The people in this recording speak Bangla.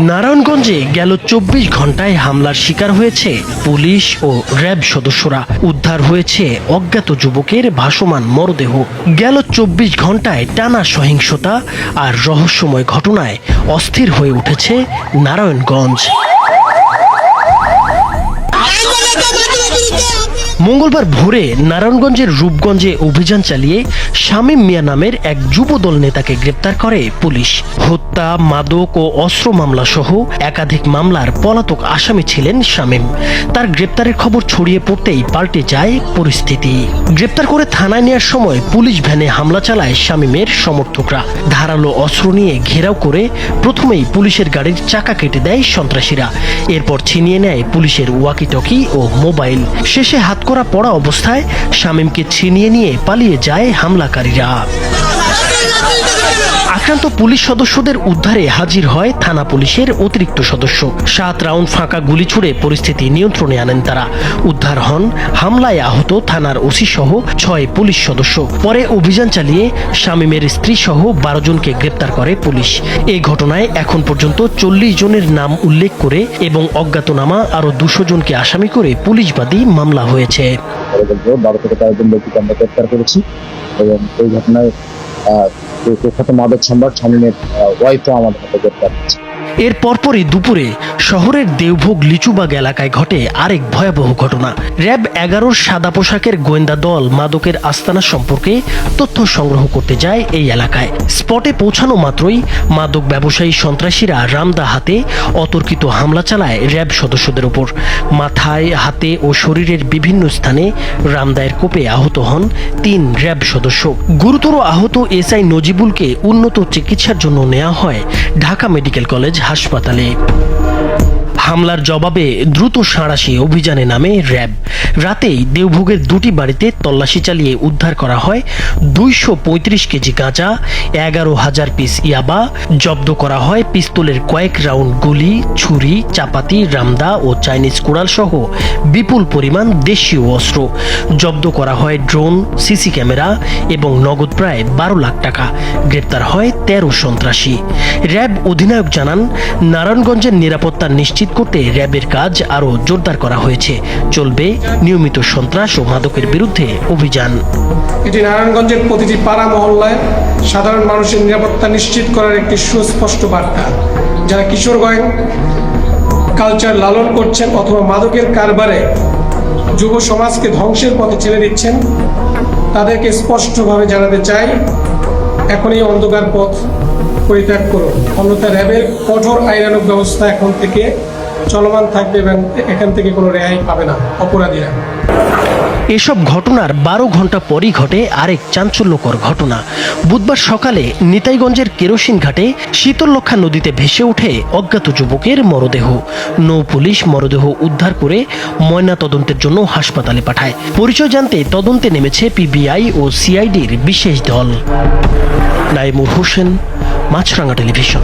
নারায়ণগঞ্জে গেল ২৪ ঘন্টায় হামলার শিকার হয়েছে পুলিশ ও র্যাব সদস্যরা। উদ্ধার হয়েছে অজ্ঞাত যুবকের ভাসমান মরদেহ। গেল ২৪ ঘন্টায় টানা সহিংসতা আর রহস্যময় ঘটনায় অস্থির হয়ে উঠেছে নারায়ণগঞ্জ। মঙ্গলবার ভোরে নারায়ণগঞ্জের রূপগঞ্জে অভিযান চালিয়ে শামীম মিয়া নামের এক যুবদল নেতাকে গ্রেপ্তার করে পুলিশ। হত্যা, মাদক ও অস্ত্র মামলা সহ একাধিক মামলার পলাতক আসামি ছিলেন শামীম। তার গ্রেপ্তারের খবর ছড়িয়ে পড়তেই পাল্টে যায় পরিস্থিতি। গ্রেপ্তার করে থানায় নেওয়ার সময় পুলিশ ভ্যানে হামলা চালায় শামীমের সমর্থকরা। ধারালো অস্ত্র নিয়ে ঘেরাও করে প্রথমেই পুলিশের গাড়ির চাকা কেটে দেয় সন্ত্রাসীরা। এরপর ছিনিয়ে নেয় পুলিশের ওয়াকিটকি ও মোবাইল। শেষে হাতকড়া পড়া অবস্থায় শামীমকে ছিনিয়ে নিয়ে পালিয়ে যায় হামলাকারীরা। আক্রান্ত পুলিশ সদস্যদের উদ্ধারে হাজির হয় থানা পুলিশের অতিরিক্ত সদস্য। ৭ রাউন্ড ফাঁকা গুলি ছুড়ে পরিস্থিতি নিয়ন্ত্রণে আনেন তারা। উদ্ধার হন হামলায় আহত থানার ওসি সহ ৬ পুলিশ সদস্য। পরে অভিযান চালিয়ে শামীমের স্ত্রী সহ ১২ জনকে গ্রেপ্তার করে পুলিশ। এই ঘটনায় এখন পর্যন্ত ৪০ জনের নাম উল্লেখ করে এবং অজ্ঞাতনামা আরো ২০০ জনকে আসামি করে পুলিশবাদী মামলা হয়েছে। ১২ থেকে ১৩ জন ব্যক্তিকে আমরা গ্রেপ্তার করেছি এবং এই ঘটনায় কুখ্যাত মাদক সম্রাট শামীমের ওয়াইফও আমাদের হাতে গ্রেপ্তার হয়েছে। এর পরপরই দুপুরে শহরের দেওভোগ লিচুবাগ এলাকায় ঘটে আরেক ভয়াবহ ঘটনা। র্যাব ১১ সাদা পোশাকের গোয়েন্দা দল মাদকের আস্তানা সম্পর্কে তথ্য সংগ্রহ করতে যায় এই এলাকায়। স্পটে পৌঁছানো মাত্রই মাদক ব্যবসায়ী সন্ত্রাসীরা রামদা হাতে অতর্কিত হামলা চালায় র্যাব সদস্যদের উপর। মাথায়, হাতে ও শরীরের বিভিন্ন স্থানে রামদায়ের কোপে আহত হন ৩ র্যাব সদস্য। গুরুতর আহত এসআই নজিবুলকে উন্নত চিকিৎসার জন্য নেওয়া হয় ঢাকা মেডিকেল কলেজ হাসপাতালে। হামলার জবাবে দ্রুত সাঁড়াশি অভিযানে নামে র্যাব। রাতেই দেওভোগের ২টি বাড়িতে তল্লাশি চালিয়ে উদ্ধার করা হয় ২৩৫ কেজি গাঁজা, ১১,০০০ পিস ইয়াবা। জব্দ করা হয় পিস্তলের কয়েক রাউন্ড গুলি, ছুরি, চাপাতি, রামদা ও চাইনিজ কুড়াল সহ বিপুল পরিমাণ দেশীয় অস্ত্র। জব্দ করা হয় ড্রোন, সিসি ক্যামেরা এবং নগদ প্রায় ১২ লাখ টাকা। গ্রেপ্তার হয় ১৩ সন্ত্রাসী। র্যাব অধিনায়ক জানান, নারায়ণগঞ্জের নিরাপত্তা নিশ্চিত করতে র্যাবের কাজ আরও জোরদার করা হয়েছে। চলবে নিয়মিত সন্ত্রাস ও মাদকের বিরুদ্ধে অভিযান। এটি নারায়ণগঞ্জের প্রতিটি পাড়া মহল্লায় সাধারণ মানুষের নিরাপত্তা নিশ্চিত করার একটি সুস্পষ্ট বার্তা। যারা কিশোর গ্যাং কালচার লালন করছেন অথবা মাদকের কারবারে যুব সমাজকে ধ্বংসের পথে ঠেলে দিচ্ছেন, তাদেরকে স্পষ্টভাবে জানাতে চাই, এখন এই অন্ধকার পথ পরিত্যাগ করুন। অন্যথা র্যাবের কঠোর আইনানুগ ব্যবস্থা এখন থেকে চলমান থাকবে এবং এখান থেকে কোনো রেহাই পাবে না অপরাধীরা। এসব ঘটনার ১২ ঘন্টা পরই ঘটে আরেক চাঞ্চল্যকর ঘটনা। বুধবার সকালে নিতাইগঞ্জের কেরোসিন ঘাটে শীতললক্ষা নদীতে ভেসে ওঠে অজ্ঞাত যুবকের মরদেহ। নৌ পুলিশ মরদেহ উদ্ধার করে ময়না তদন্তের জন্য হাসপাতালে পাঠায়। পরিচয় জানতে তদন্তে নেমেছে পিবিআই ও সিআইডির বিশেষ দল। নাইমুর হোসেন, মাছরাঙা টেলিভিশন।